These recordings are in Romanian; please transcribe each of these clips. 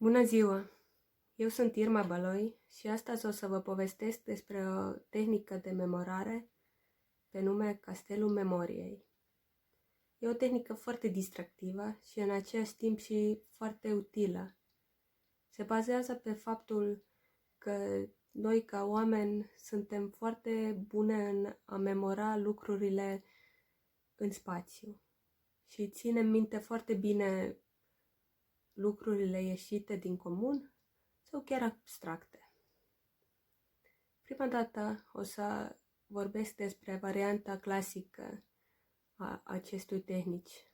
Bună ziua! Eu sunt Irma Baloi și astăzi o să vă povestesc despre o tehnică de memorare pe nume Castelul Memoriei. E o tehnică foarte distractivă și în același timp și foarte utilă. Se bazează pe faptul că noi ca oameni suntem foarte bune în a memora lucrurile în spațiu și ținem minte foarte bine lucrurile ieșite din comun sau chiar abstracte. Prima dată o să vorbesc despre varianta clasică a acestui tehnici.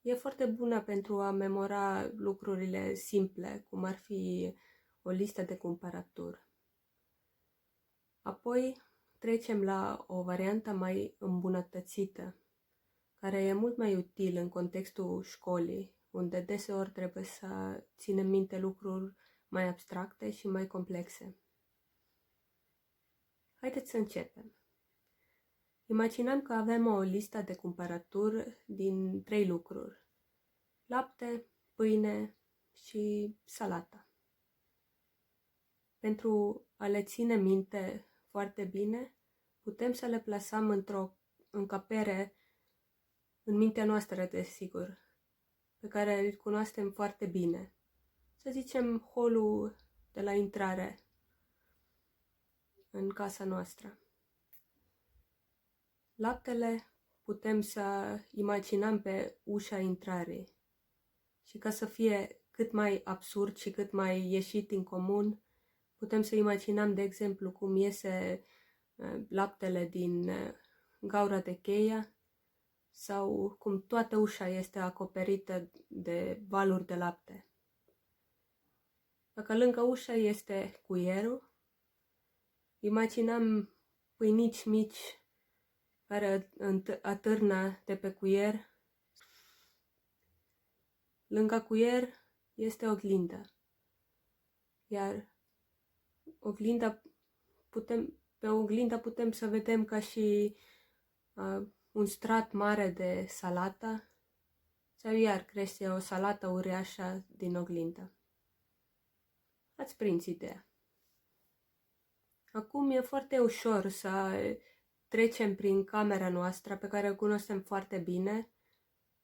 E foarte bună pentru a memora lucrurile simple, cum ar fi o listă de cumpărături. Apoi trecem la o variantă mai îmbunătățită, care e mult mai util în contextul școlii, unde deseori trebuie să ținem minte lucruri mai abstracte și mai complexe. Haideți să începem. Imaginăm că avem o listă de cumpărături din 3 lucruri: lapte, pâine și salată. Pentru a le ține minte foarte bine, putem să le plasăm într-o încăpere în mintea noastră, desigur, pe care îl cunoaștem foarte bine. Să zicem holul de la intrare în casa noastră. Laptele putem să imaginăm pe ușa intrării și ca să fie cât mai absurd și cât mai ieșit din comun, putem să imaginăm, de exemplu, cum iese laptele din gaura de cheia sau cum toată ușa este acoperită de valuri de lapte. Dacă lângă ușă este cuierul, imaginăm pâinici mici care atârnă de pe cuier. Lângă cuier este oglinda, iar pe oglindă putem să vedem ca și un strat mare de salată sau iar crește o salată uriașă din oglindă. Ați prins ideea. Acum e foarte ușor să trecem prin camera noastră pe care o cunoaștem foarte bine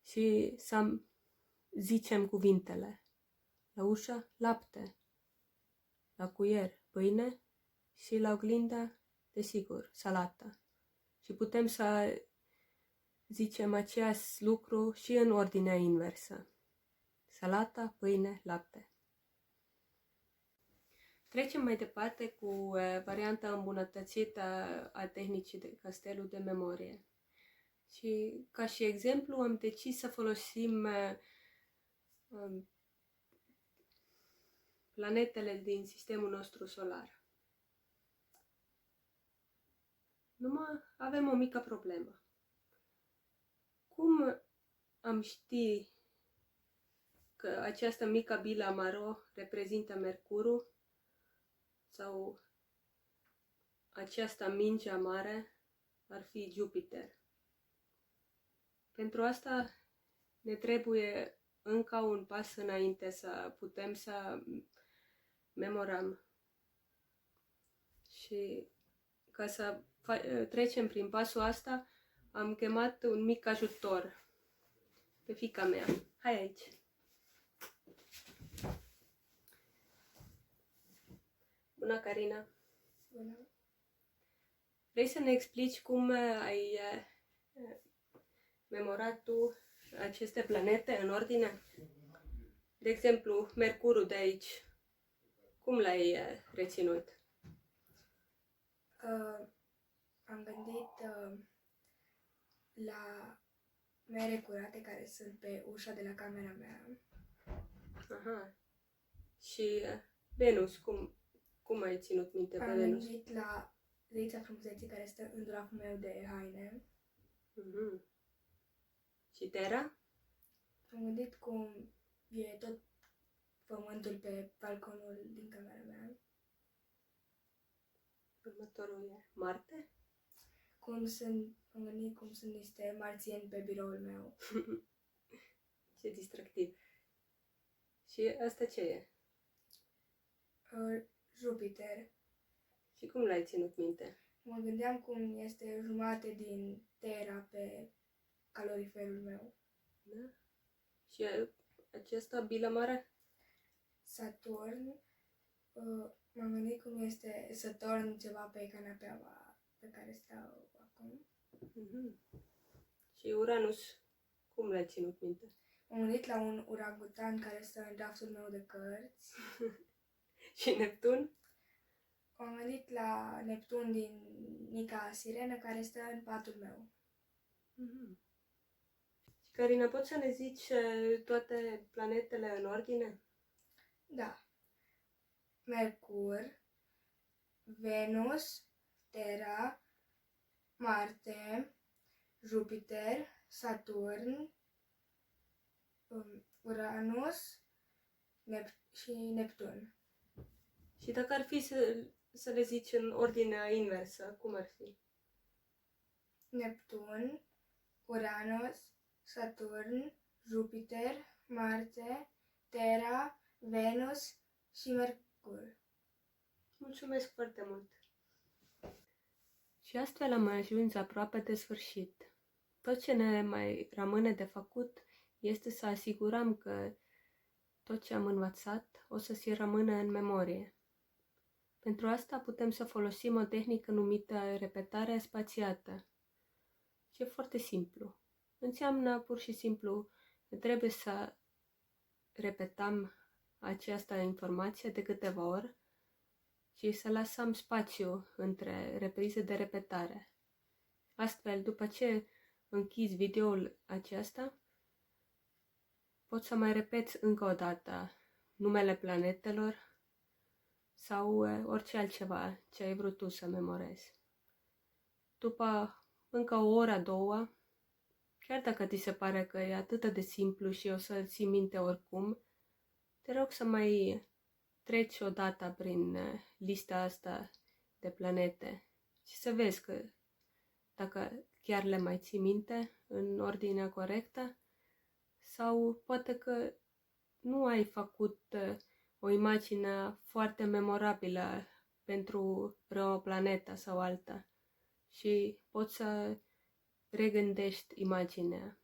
și să zicem cuvintele. La ușă, lapte. La cuier, pâine și la oglindă, desigur, salată. Și putem să zicem același lucru și în ordinea inversă. Salata, pâine, lapte. Trecem mai departe cu varianta îmbunătățită a tehnicii de castelul de memorie. Și ca și exemplu am decis să folosim planetele din sistemul nostru solar. Numai avem o mică problemă. Cum am ști că această mică bilă maro reprezintă Mercurul sau această minge mare ar fi Jupiter? Pentru asta ne trebuie încă un pas înainte să putem să memorăm. Și ca să trecem prin pasul asta, am chemat un mic ajutor pe fiica mea. Hai aici! Bună, Carina! Bună! Vrei să ne explici cum ai memorat tu aceste planete în ordine? De exemplu, Mercurul de aici. Cum l-ai reținut? Am gândit la mere curate care sunt pe ușa de la camera mea. Aha. Și Venus, cum ai ținut minte pe Am Venus? gândit la zeița frumuseții care stă în dulapul meu de haine. Și Terra? Am gândit cum e tot pământul pe balconul din camera mea. Următorul e Marte? Am gândit cum sunt niște marțieni pe biroul meu. Ce distractiv. Și asta ce e? Jupiter. Și cum l-ai ținut minte? Mă gândeam cum este jumate din Terra pe caloriferul meu. Da? Și acesta bilă mare? Saturn. M-am gândit cum este să torn ceva pe canapeaua pe care stau acum. Mhm. Și Uranus, cum l-ai ținut minte? M-am gândit la un urangutan care stă în raftul meu de cărți. Și Neptun? M-am gândit la Neptun din Mica Sirenă care stă în patul meu. Mhm. Și Carina, poți să ne zici toate planetele în ordine? Da. Mercur, Venus, Terra, Marte, Jupiter, Saturn, Uranus și Neptun. Și dacă ar fi să le zici în ordinea inversă, cum ar fi? Neptun, Uranus, Saturn, Jupiter, Marte, Terra, Venus și Mercur. Mulțumesc foarte mult! Și astfel am ajuns aproape de sfârșit. Tot ce ne mai rămâne de făcut este să asigurăm că tot ce am învățat o să se rămână în memorie. Pentru asta putem să folosim o tehnică numită repetarea spațiată. Și e foarte simplu. Înseamnă pur și simplu că trebuie să repetăm această informație de câteva ori și să lăsăm spațiu între reprize de repetare. Astfel, după ce închizi videoul acesta, poți să mai repeți încă o dată numele planetelor sau orice altceva ce ai vrut tu să memorezi. După încă o oră, două, chiar dacă ți se pare că e atât de simplu și o să ții minte oricum, te rog să mai treci o dată prin lista asta de planete și să vezi că dacă chiar le mai ții minte în ordinea corectă sau poate că nu ai făcut o imagine foarte memorabilă pentru vreo planetă sau alta și poți să regândești imaginea.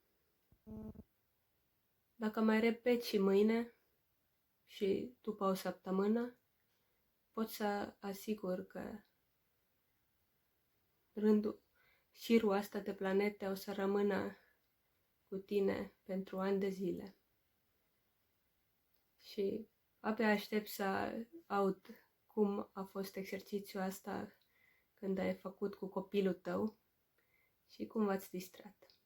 Dacă mai repeți și mâine și după o săptămână, poți să asigur că șirul ăsta de planete o să rămână cu tine pentru ani de zile. Și abia aștept să aud cum a fost exercițiul ăsta când ai făcut cu copilul tău și cum v-ați distrat.